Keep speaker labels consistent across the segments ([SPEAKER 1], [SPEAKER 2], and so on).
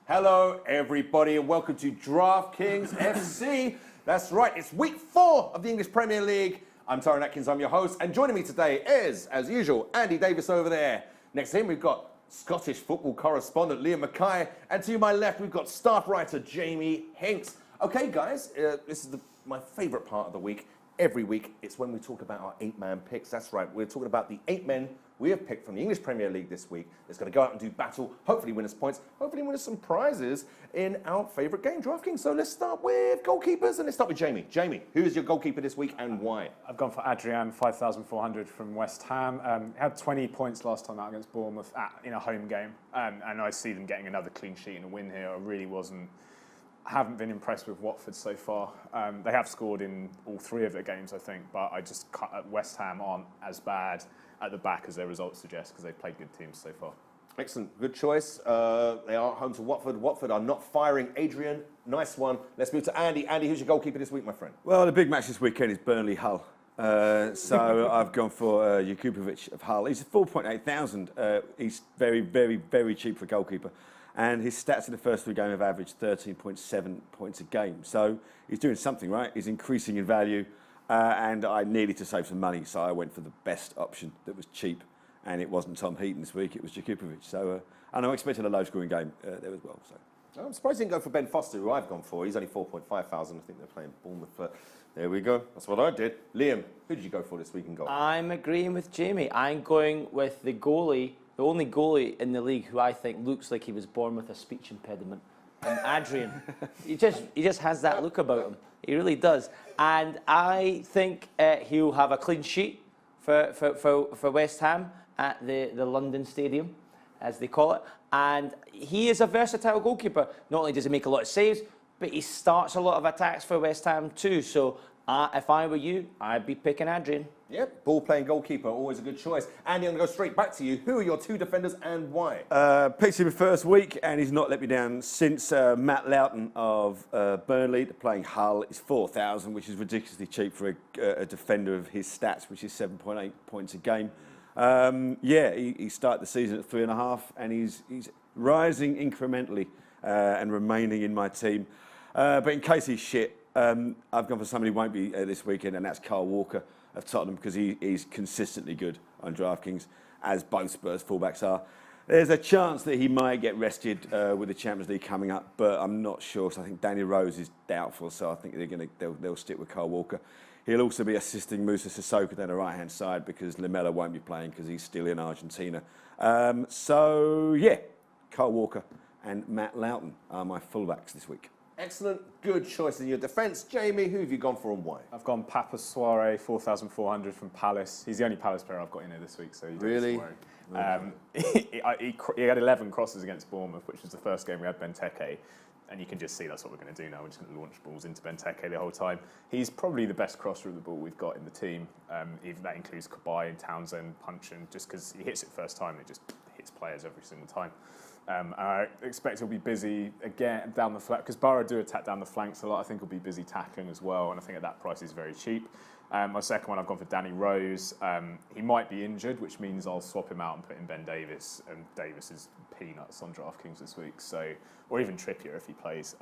[SPEAKER 1] Hello, everybody, and welcome to DraftKings FC. That's right, it's week 4 of the English Premier League. I'm Tyrone Atkins, I'm your host, and joining me today is, as usual, Andy Davis over there. Next to him, we've got Scottish football correspondent Liam Mackay, and to my left, we've got staff writer Jamie Hinks. Okay, guys, this is my favourite part of the week. Every week, it's when we talk about our 8-man picks. That's right, we're talking about the 8 men we have picked from the English Premier League this week. That's going to go out and do battle, hopefully win us points, hopefully win us some prizes in our favourite game, DraftKings. So let's start with goalkeepers, and let's start with Jamie. Jamie, who is your goalkeeper this week and why?
[SPEAKER 2] I've gone for Adrian, 5,400 from West Ham. Had 20 points last time out against Bournemouth in a home game, and I see them getting another clean sheet and a win here. Haven't been impressed with Watford so far. They have scored in all 3 of their games, I think, but West Ham aren't as bad at the back as their results suggest because they've played good teams so far.
[SPEAKER 1] Excellent, good choice. They are home to Watford. Watford are not firing. Adrian, nice one. Let's move to Andy. Andy, who's your goalkeeper this week, my friend?
[SPEAKER 3] Well, the big match this weekend is Burnley-Hull. So I've gone for Jakubovic of Hull. He's 4.8 thousand. He's very, very, very cheap for a goalkeeper. And his stats in the first 3 games have averaged 13.7 points a game. So he's doing something, right? He's increasing in value. And I needed to save some money, so I went for the best option that was cheap. And it wasn't Tom Heaton this week, it was Jakubovic. So, and I'm expecting a low-scoring game there as well. So.
[SPEAKER 1] I'm surprised you didn't go for Ben Foster, who I've gone for. He's only 4.5 thousand. I think they're playing Bournemouth. But there we go. That's what I did. Liam, who did you go for this week in goal?
[SPEAKER 4] I'm agreeing with Jamie. I'm going with the goalie, the only goalie in the league who I think looks like he was born with a speech impediment. And Adrian, he just has that look about him. He really does. And I think he'll have a clean sheet for West Ham at the London Stadium, as they call it. And he is a versatile goalkeeper. Not only does he make a lot of saves, but he starts a lot of attacks for West Ham too. So if I were you, I'd be picking Adrian.
[SPEAKER 1] Yep, ball-playing goalkeeper, always a good choice. Andy, I'm going to go straight back to you. Who are your 2 defenders and why?
[SPEAKER 3] Picked him the first week, and he's not let me down since. Matt Loughton of Burnley, playing Hull, is 4,000, which is ridiculously cheap for a defender of his stats, which is 7.8 points a game. He started the season at 3.5, and he's rising incrementally and remaining in my team. But in case he's shit, I've gone for somebody who won't be this weekend, and that's Kyle Walker of Tottenham, because he's consistently good on DraftKings, as both Spurs fullbacks are. There's a chance that he might get rested with the Champions League coming up, but I'm not sure. So I think Danny Rose is doubtful, so I think they'll stick with Kyle Walker. He'll also be assisting Musa Sissoko down the right-hand side because Lamela won't be playing because he's still in Argentina. Kyle Walker and Matt Loughton are my fullbacks this week.
[SPEAKER 1] Excellent, good choice in your defence. Jamie, who have you gone for and why?
[SPEAKER 2] I've gone Papa Soare, 4,400 from Palace. He's the only Palace player I've got in here this week, so you don't
[SPEAKER 1] really?
[SPEAKER 2] Worry. He had 11 crosses against Bournemouth, which was the first game we had Benteke. And you can just see that's what we're going to do now. We're just going to launch balls into Benteke the whole time. He's probably the best crosser of the ball we've got in the team. Even that includes Kabay and Townsend, Punchin, just because he hits it first time, it just hits players every single time. I expect he'll be busy again down the flank, because Borough do attack down the flanks a lot. I think he'll be busy tackling as well, and I think at that price he's very cheap. My second one, I've gone for Danny Rose. He might be injured, which means I'll swap him out and put in Ben Davis, and Davis is peanuts on DraftKings this week, or even Trippier if he plays.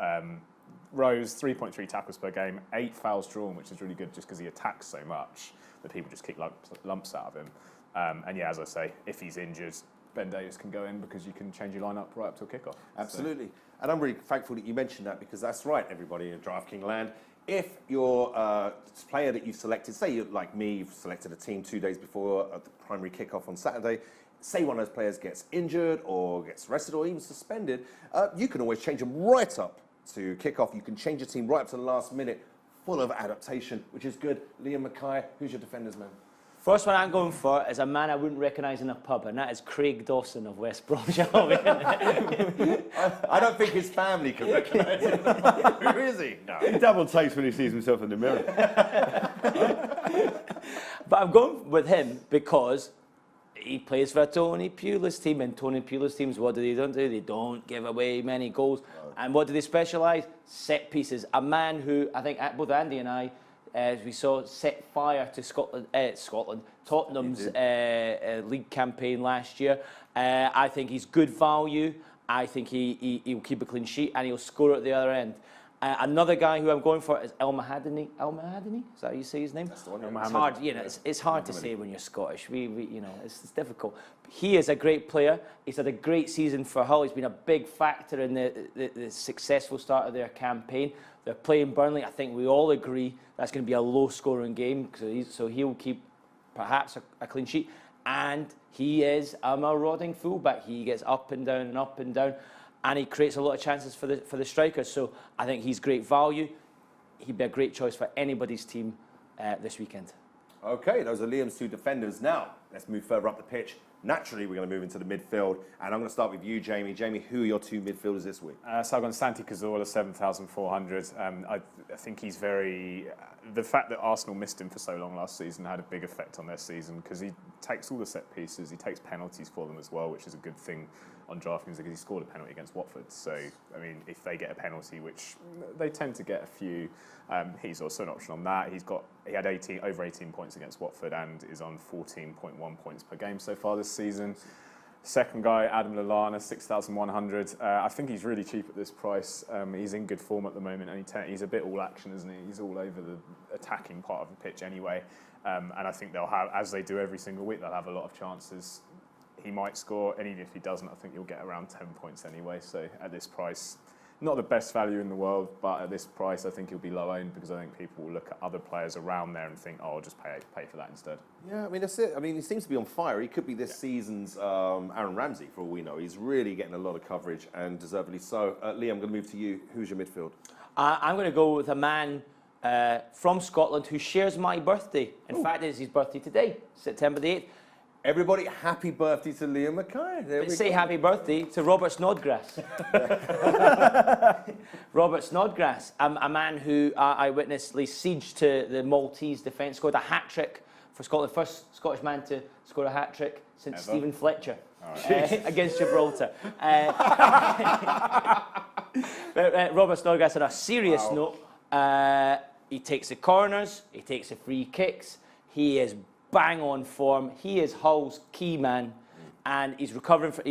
[SPEAKER 2] Rose, 3.3 tackles per game, 8 fouls drawn, which is really good just because he attacks so much that people just kick lumps out of him. As I say, if he's injured, Ben Davis can go in because you can change your lineup right up to a kickoff.
[SPEAKER 1] Absolutely. And I'm really thankful that you mentioned that, because that's right, everybody in DraftKings land. If your player that you've selected, say you're like me, you've selected a team 2 days before the primary kickoff on Saturday, say one of those players gets injured or gets rested or even suspended, you can always change them right up to kickoff. You can change your team right up to the last minute, full of adaptation, which is good. Liam Mackay, who's your defenders, man?
[SPEAKER 4] First one I'm going for is a man I wouldn't recognise in a pub, and that is Craig Dawson of West Bromwich Albion.
[SPEAKER 1] I don't think his family can recognise him. Who is he? No.
[SPEAKER 3] He double takes when he sees himself in the mirror.
[SPEAKER 4] But I'm going with him because he plays for Tony Pulis' team, and Tony Pulis' teams, what do? They don't give away many goals. And what do they specialise? Set pieces. A man who I think both Andy and I, as we saw, set fire to Tottenham's league campaign last year. I think he's good value, I think he'll keep a clean sheet and he'll score at the other end. Another guy who I'm going for is El Mahadani. El Mahadani? Is that how you say his name?
[SPEAKER 1] That's the one.
[SPEAKER 4] It's hard, it's hard to say when you're Scottish. It's difficult. But he is a great player. He's had a great season for Hull. He's been a big factor in the successful start of their campaign. They're playing Burnley. I think we all agree that's going to be a low-scoring game. So he'll keep perhaps a clean sheet. And he is a marauding fullback. He gets up and down and up and down. And he creates a lot of chances for the strikers. So I think he's great value. He'd be a great choice for anybody's team this weekend.
[SPEAKER 1] Okay, those are Liam's two defenders. Now, let's move further up the pitch. Naturally, we're going to move into the midfield. And I'm going to start with you, Jamie. Jamie, who are your two midfielders this week?
[SPEAKER 2] So I've gone Santi Cazorla, 7,400. I think he's very... the fact that Arsenal missed him for so long last season had a big effect on their season because he takes all the set pieces, he takes penalties for them as well, which is a good thing on DraftKings because he scored a penalty against Watford. So, I mean, if they get a penalty, which they tend to get a few, he's also an option on that. He had over 18 points against Watford and is on 14.1 points per game so far this season. Second guy, Adam Lallana, 6,100. I think he's really cheap at this price. He's in good form at the moment, and he's a bit all action, isn't he? He's all over the attacking part of the pitch anyway. And I think they'll have, as they do every single week, they'll have a lot of chances. He might score, and even if he doesn't, I think he'll get around 10 points anyway. So at this price, not the best value in the world, but at this price, I think he'll be low owned because I think people will look at other players around there and think, oh, I'll just pay for that instead.
[SPEAKER 1] Yeah, I mean, that's it. I mean, he seems to be on fire. He could be this season's Aaron Ramsey, for all we know. He's really getting a lot of coverage, and deservedly so. Liam, I'm going to move to you. Who's your midfield?
[SPEAKER 4] I'm going to go with a man from Scotland who shares my birthday. In fact, it's his birthday today, September the 8th.
[SPEAKER 1] Everybody, happy birthday to Liam Mackay.
[SPEAKER 4] Say happy birthday to Robert Snodgrass. Robert Snodgrass, a man who I witnessed lay siege to the Maltese defence, scored a hat-trick for Scotland, first Scottish man to score a hat-trick since Stephen Fletcher against Gibraltar. But Robert Snodgrass, on a serious note, he takes the corners, he takes the free kicks, he is bang on form. He is Hull's key man, and he's recovering from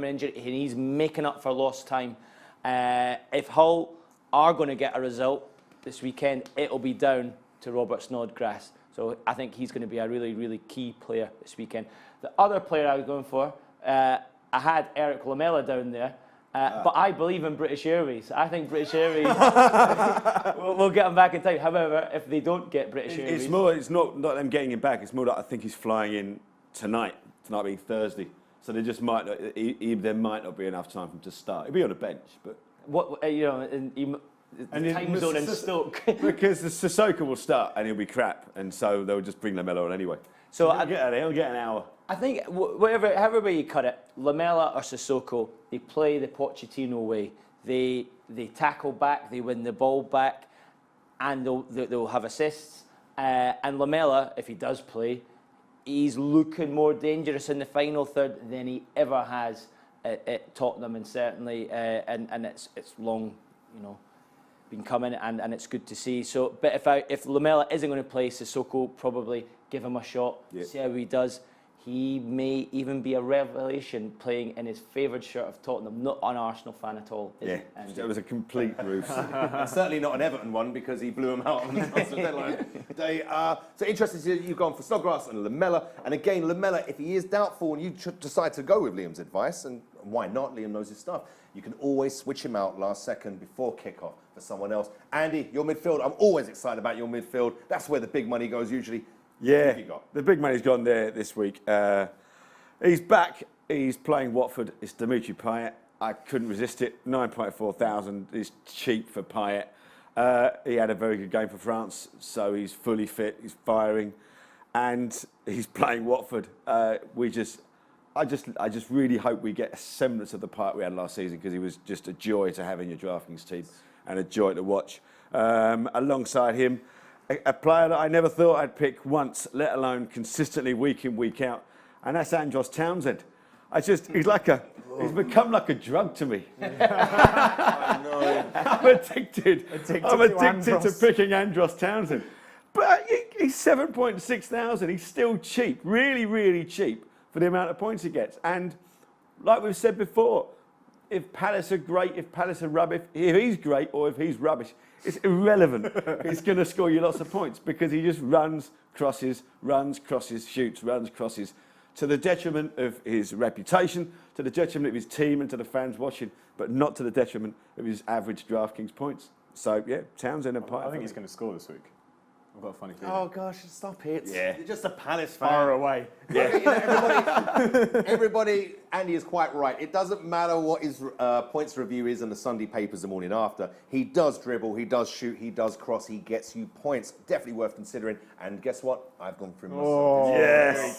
[SPEAKER 4] an injury, and he's making up for lost time. If Hull are going to get a result this weekend, it'll be down to Robert Snodgrass. So I think he's going to be a really, really key player this weekend. The other player I was going for, I had Eric Lamela down there. But I believe in British Airways. I think British Airways will get him back in time. However, if they don't get British Airways...
[SPEAKER 3] It's not them getting him back. It's more that I think he's flying in tonight being Thursday. So they just might not, there might not be enough time for him to start. He'll be on the bench, but...
[SPEAKER 4] the time zone in Stoke.
[SPEAKER 3] Because the Sissoko will start and he'll be crap, and so they'll just bring Lamela on anyway.
[SPEAKER 4] So
[SPEAKER 3] he'll get an hour.
[SPEAKER 4] I think however way you cut it, Lamela or Sissoko, they play the Pochettino way. They tackle back, they win the ball back, and they'll have assists. And Lamela, if he does play, he's looking more dangerous in the final third than he ever has at Tottenham, and certainly and it's long, been coming, and it's good to see. So, but if Lamela isn't going to play, Sissoko probably give him a shot, see how he does. He may even be a revelation playing in his favoured shirt of Tottenham. Not an Arsenal fan at all.
[SPEAKER 3] It was a complete roof.
[SPEAKER 1] Certainly not an Everton one because he blew him out on the transfer deadline day. So interesting to see you've gone for Snodgrass and Lamela. And again, Lamela, if he is doubtful and you decide to go with Liam's advice, and why not? Liam knows his stuff. You can always switch him out last second before kickoff for someone else. Andy, your midfield. I'm always excited about your midfield. That's where the big money goes usually.
[SPEAKER 3] Yeah, the big money's gone there this week. He's back. He's playing Watford. It's Dimitri Payet. I couldn't resist it. 9.4 thousand is cheap for Payet. He had a very good game for France, so he's fully fit. He's firing, and he's playing Watford. I just really hope we get a semblance of the Payet we had last season, because he was just a joy to have in your DraftKings team and a joy to watch. Alongside him, a player that I never thought I'd pick once, let alone consistently week in, week out, and that's Andros Townsend. He's become like a drug to me.
[SPEAKER 1] I know.
[SPEAKER 3] I'm addicted to picking Andros Townsend. But he's 7.6 thousand. He's still cheap, really, really cheap for the amount of points he gets. And like we've said before, if Palace are great, if Palace are rubbish, if he's great or if he's rubbish, it's irrelevant. He's going to score you lots of points because he just runs, crosses, shoots, runs, crosses, to the detriment of his reputation, to the detriment of his team and to the fans watching, but not to the detriment of his average DraftKings points. So, yeah, Townsend and Pie.
[SPEAKER 2] I think he's going to score this week. I've got a funny feeling.
[SPEAKER 1] Oh gosh, stop it!
[SPEAKER 3] Yeah.
[SPEAKER 1] You're just a Palace fan.
[SPEAKER 2] Far away.
[SPEAKER 1] Yeah. Everybody, Andy is quite right. It doesn't matter what his points review is in the Sunday papers the morning after. He does dribble, he does shoot, he does cross, he gets you points. Definitely worth considering. And guess what? I've gone through myself.
[SPEAKER 2] Oh,
[SPEAKER 3] yes.
[SPEAKER 2] there you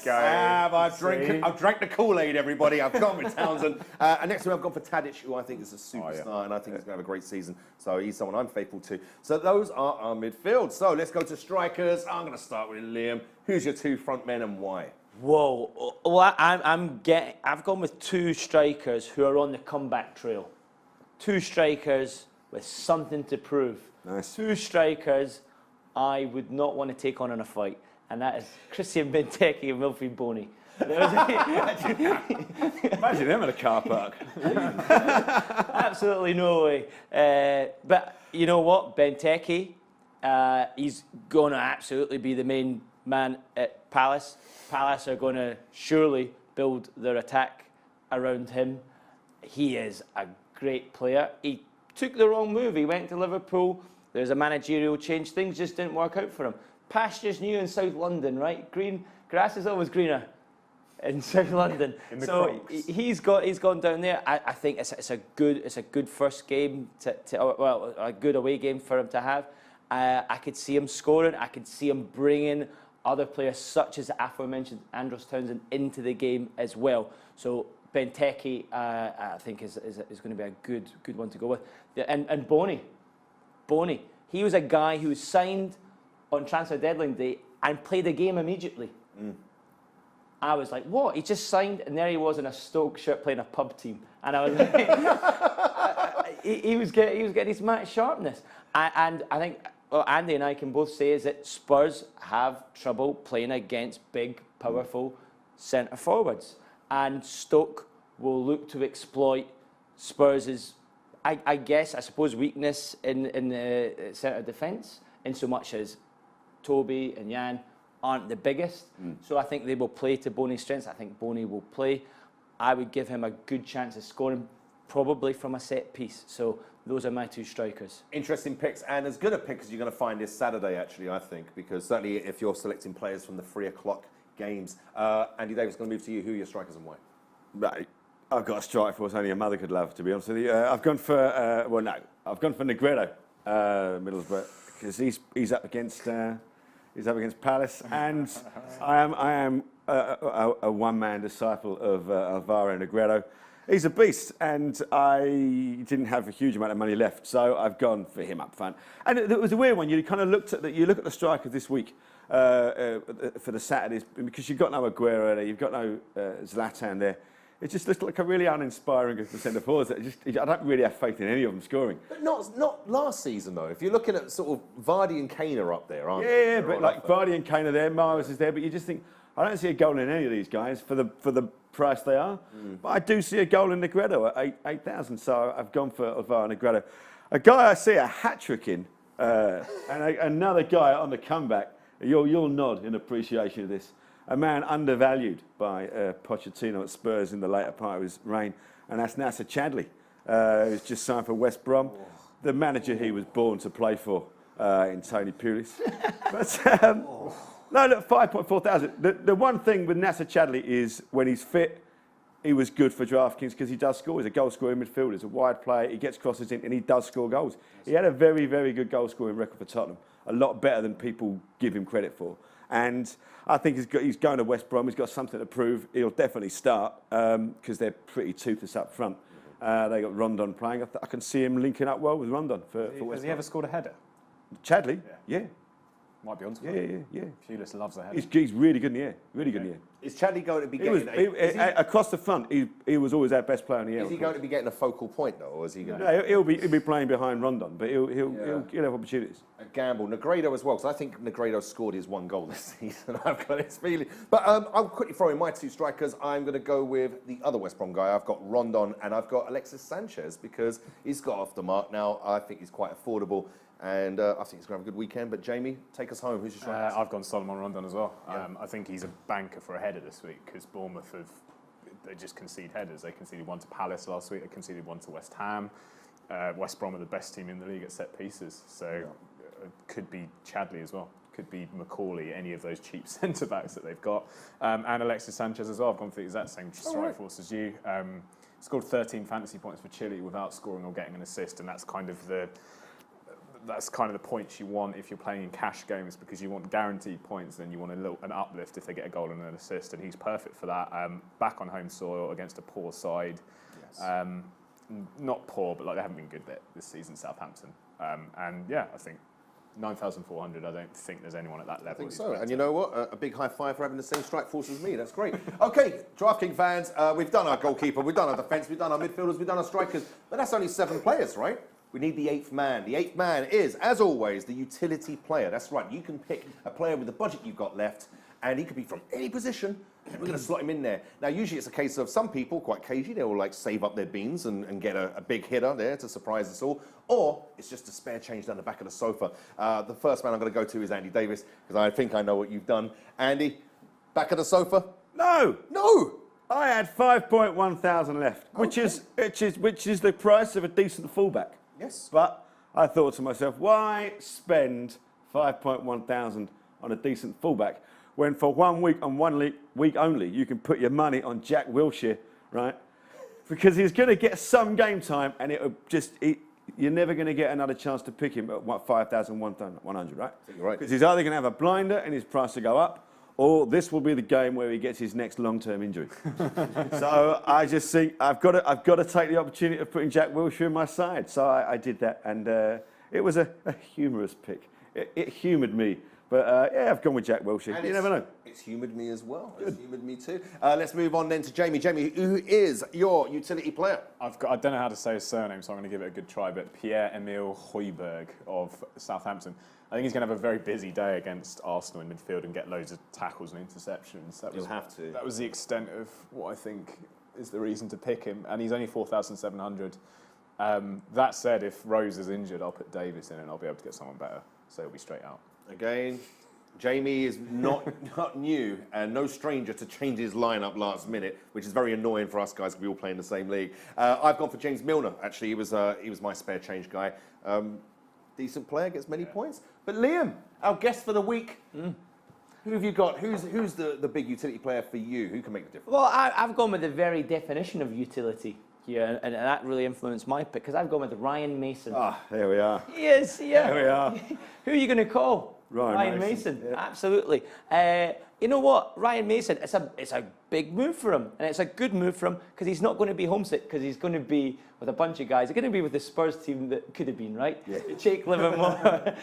[SPEAKER 2] go.
[SPEAKER 1] I've drank the Kool-Aid, everybody. I've gone with Townsend. And next week I've gone for Tadic, who I think is a superstar, and I think he's going to have a great season. So he's someone I'm faithful to. So those are our midfield. So let's go to strikers. I'm going to start with Liam. Who's your two front men and why?
[SPEAKER 4] Whoa. Well, I've gone with two strikers who are on the comeback trail. Two strikers with something to prove.
[SPEAKER 3] Nice.
[SPEAKER 4] Two strikers I would not want to take on in a fight, and that is Christian Benteke and Wilfried Boney.
[SPEAKER 3] Imagine them in a car park.
[SPEAKER 4] Absolutely no way. But you know what? Benteke, he's going to absolutely be the main man at Palace. Palace are going to surely build their attack around him. He is a great player. He took the wrong move. He went to Liverpool. There's a managerial change. Things just didn't work out for him. Pastures new in South London, right? Green grass is always greener in South London. So he's gone down there. I think it's a good first game a good away game for him to have. I could see him scoring. I could see him bringing other players such as the aforementioned Andros Townsend into the game as well. So Benteke, I think is going to be a good one to go with. And Boney, he was a guy who was signed on transfer deadline day and played a game immediately. I was like, what? He just signed, and there he was in a Stoke shirt playing a pub team, and I was like, he was getting his match sharpness. And I think Andy and I can both say is that Spurs have trouble playing against big, powerful centre forwards, and Stoke will look to exploit Spurs' I suppose weakness in the centre defence, in so much as Toby and Jan aren't the biggest. So I think they will play to Boney's strengths. I think Boney will play. I would give him a good chance of scoring, probably from a set piece. So those are my two strikers.
[SPEAKER 1] Interesting picks, and as good a pick as you're going to find this Saturday, actually, I think, because certainly if you're selecting players from the 3 o'clock games. Andy Davis, going to move to you. Who are your strikers and why?
[SPEAKER 3] Right. I've got a strike force only a mother could love, to be honest with you. I've gone for, I've gone for Negredo, Middlesbrough, because he's up against Palace, and I am a one-man disciple of Alvaro Negredo. He's a beast, and I didn't have a huge amount of money left, so I've gone for him up front. And it was a weird one. You kind of looked at you look at the strikers this week for the Saturdays, because you've got no Aguero there, you've got no Zlatan there. It just looks like a really uninspiring group of centre forwards. I don't really have faith in any of them scoring.
[SPEAKER 1] But not last season, though. If you're looking at sort of Vardy and Kane are up there, aren't
[SPEAKER 3] they? Yeah, but like Vardy and Kane are there, Mahrez is there, but you just think, I don't see a goal in any of these guys for the price they are. But I do see a goal in Negredo at 8,000, so I've gone for Alvaro Negredo. A guy I see a hat-trick in, and another guy on the comeback, you'll nod in appreciation of this. A man undervalued by Pochettino at Spurs in the later part of his reign, and that's Nasser Chadli, who's just signed for West Brom, the manager he was born to play for in Tony Pulis. But no, look, 5.4 thousand. The one thing with Nasser Chadli is when he's fit, he was good for DraftKings because he does score. He's a goal-scoring midfielder. He's a wide player. He gets crosses in, and he does score goals. He had a very, very good goal-scoring record for Tottenham, a lot better than people give him credit for. And I think he's going to West Brom. He's got something to prove. He'll definitely start because they're pretty toothless up front. They got Rondon playing. I can see him linking up well with Rondon for West Brom.
[SPEAKER 2] Has he ever scored a header?
[SPEAKER 3] Chadli? Yeah.
[SPEAKER 2] Might be onto
[SPEAKER 3] Yeah,
[SPEAKER 2] it.
[SPEAKER 3] yeah.
[SPEAKER 2] Pulis loves a header.
[SPEAKER 3] He's really good in the air. Really good in the air.
[SPEAKER 1] Is Chadley going to be
[SPEAKER 3] He was,
[SPEAKER 1] getting...
[SPEAKER 3] across the front, he was always our best player in the air.
[SPEAKER 1] Is he going to be getting a focal point, though, or is he going to...
[SPEAKER 3] No, he'll be playing behind Rondon, but he'll have opportunities.
[SPEAKER 1] A gamble. Negredo as well, because I think Negredo scored his 1 goal this season. I've got this feeling. But I'll quickly throw in my 2 strikers. I'm going to go with the other West Brom guy. I've got Rondon and I've got Alexis Sanchez because he's got off the mark now. I think he's quite affordable. And I think he's going to have a good weekend. But Jamie, take us home. Who's your striker?
[SPEAKER 2] I've gone Solomon Rondon as well.
[SPEAKER 1] Yeah.
[SPEAKER 2] I think he's a banker for a header this week because Bournemouth they just concede headers. They conceded 1 to Palace last week. They conceded 1 to West Ham. West Brom are the best team in the league at set pieces. So it could be Chadley as well. Could be Macaulay, any of those cheap centre-backs that they've got. And Alexis Sanchez as well. I've gone for the exact same strike force as you. Scored 13 fantasy points for Chile without scoring or getting an assist, and that's kind of the points you want if you're playing in cash games, because you want guaranteed points, then you want an uplift if they get a goal and an assist, and he's perfect for that. Back on home soil against a poor side. Yes. Not poor, but they haven't been good this season, Southampton. And yeah, I think 9,400, I don't think there's anyone at that level.
[SPEAKER 1] I think so. And you know what? A big high five for having the same strike force as me. That's great. Okay, DraftKings fans, we've done our goalkeeper, we've done our defence, we've done our midfielders, we've done our strikers, but that's only 7 players, right? We need the 8th man. The 8th man is, as always, the utility player. That's right. You can pick a player with the budget you've got left, and he could be from any position, and we're going to slot him in there. Now, usually it's a case of some people, quite cagey, they will save up their beans and get a big hitter there to surprise us all, or it's just a spare change down the back of the sofa. The first man I'm going to go to is Andy Davis, because I think I know what you've done. Andy, back of the sofa?
[SPEAKER 3] No! I had 5.1 thousand left, which is the price of a decent fullback.
[SPEAKER 1] Yes.
[SPEAKER 3] But I thought to myself, why spend 5.1 thousand on a decent fullback when for 1 week and 1 week only you can put your money on Jack Wilshere, right? Because he's going to get some game time, and you're never going to get another chance to pick him at 5,100, right?
[SPEAKER 1] You're right.
[SPEAKER 3] Because he's either going to have a blinder and his price will go up, or this will be the game where he gets his next long-term injury. So I just think I've got to take the opportunity of putting Jack Wilshere in my side. So I did that, and it was a humorous pick. It humoured me. But yeah, I've gone with Jack Wilshere. You never know.
[SPEAKER 1] It's humoured me as well. It's humoured me too. Let's move on then to Jamie. Jamie, who is your utility player?
[SPEAKER 2] I don't know how to say his surname, so I'm going to give it a good try, but Pierre-Emile Højbjerg of Southampton. I think he's going to have a very busy day against Arsenal in midfield and get loads of tackles and interceptions.
[SPEAKER 1] He'll have to.
[SPEAKER 2] That was the extent of what I think is the reason to pick him, and he's only 4,700. That said, if Rose is injured, I'll put Davis in and I'll be able to get someone better, so he'll be straight out.
[SPEAKER 1] Again, Jamie is not new and no stranger to change his lineup last minute, which is very annoying for us guys because we all play in the same league. I've gone for James Milner. Actually, he was my spare change guy. Decent player, gets many points. But Liam, our guest for the week, who have you got? Who's the big utility player for you? Who can make the difference?
[SPEAKER 4] Well, I've gone with the very definition of utility here, and that really influenced my pick, because I've gone with Ryan Mason.
[SPEAKER 3] Ah, there we are.
[SPEAKER 4] Yes, yeah.
[SPEAKER 3] There we are.
[SPEAKER 4] Who are you going to call?
[SPEAKER 3] Ryan
[SPEAKER 4] Mason.
[SPEAKER 3] Yeah.
[SPEAKER 4] Absolutely. You know what? Ryan Mason, it's a big move for him, and it's a good move for him because he's not going to be homesick, because he's going to be with a bunch of guys. He's going to be with the Spurs team that could have been, right?
[SPEAKER 3] Yeah.
[SPEAKER 4] Jake Livermore,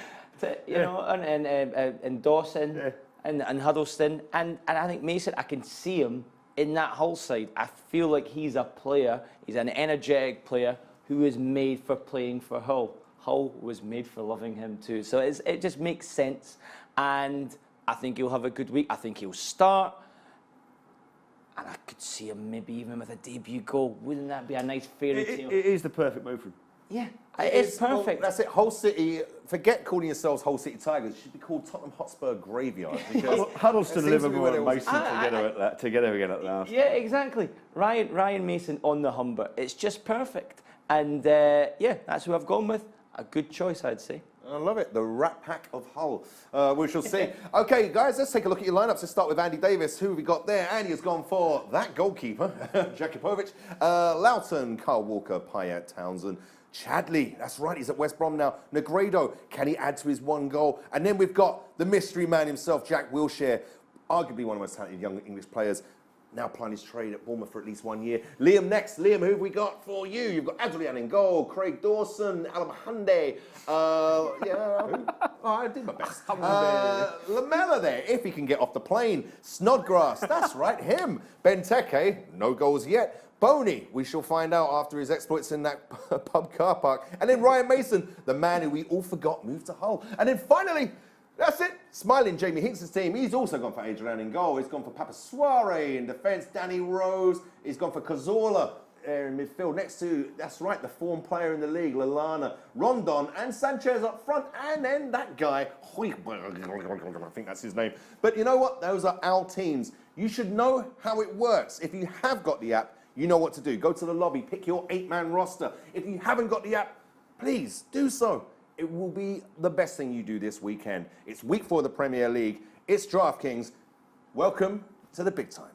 [SPEAKER 4] and Dawson, and Huddleston. And I think Mason, I can see him in that Hull side. I feel like he's a player, he's an energetic player who is made for playing for Hull. Hull was made for loving him too. So it just makes sense. And I think he'll have a good week. I think he'll start. And I could see him maybe even with a debut goal. Wouldn't that be a nice fairy tale?
[SPEAKER 3] It is the perfect move for him.
[SPEAKER 4] Yeah, it's perfect.
[SPEAKER 1] Well, that's it. Hull City. Forget calling yourselves Hull City Tigers. It should be called Tottenham Hotspur Graveyard.
[SPEAKER 3] Huddleston, Livermore, and
[SPEAKER 1] all-
[SPEAKER 3] Mason together again at last.
[SPEAKER 4] Yeah, exactly. Ryan Mason on the Humber. It's just perfect. And yeah, that's who I've gone with. A good choice, I'd say.
[SPEAKER 1] I love it. The Rat Pack of Hull. We shall see. Okay, guys, let's take a look at your lineups. Let's start with Andy Davis. Who have we got there? Andy has gone for that goalkeeper, Jakupovic, Loughton, Carl Walker, Payet, Townsend, Chadley. That's right, he's at West Brom now. Negredo, can he add to his 1 goal? And then we've got the mystery man himself, Jack Wilshere, arguably one of the most talented young English players. now playing his trade at Bournemouth for at least 1 year. Liam next. Liam, who have we got for you? You've got Adrian in goal, Craig Dawson, Alamahande. I did my best. Lamella there, if he can get off the plane. Snodgrass, that's right, him. Benteke, no goals yet. Boney, we shall find out after his exploits in that pub car park. And then Ryan Mason, the man who we all forgot moved to Hull. And then finally, that's it. Smiling Jamie Hinks' team. He's also gone for Adrian in goal. He's gone for Papa Soare in defence. Danny Rose. He's gone for Cazorla in midfield. Next to, that's right, the form player in the league, Lallana, Rondon, and Sanchez up front. And then that guy, I think that's his name. But you know what? Those are our teams. You should know how it works. If you have got the app, you know what to do. Go to the lobby, pick your 8-man roster. If you haven't got the app, please do so. It will be the best thing you do this weekend. It's week 4 of the Premier League. It's DraftKings. Welcome to the big time.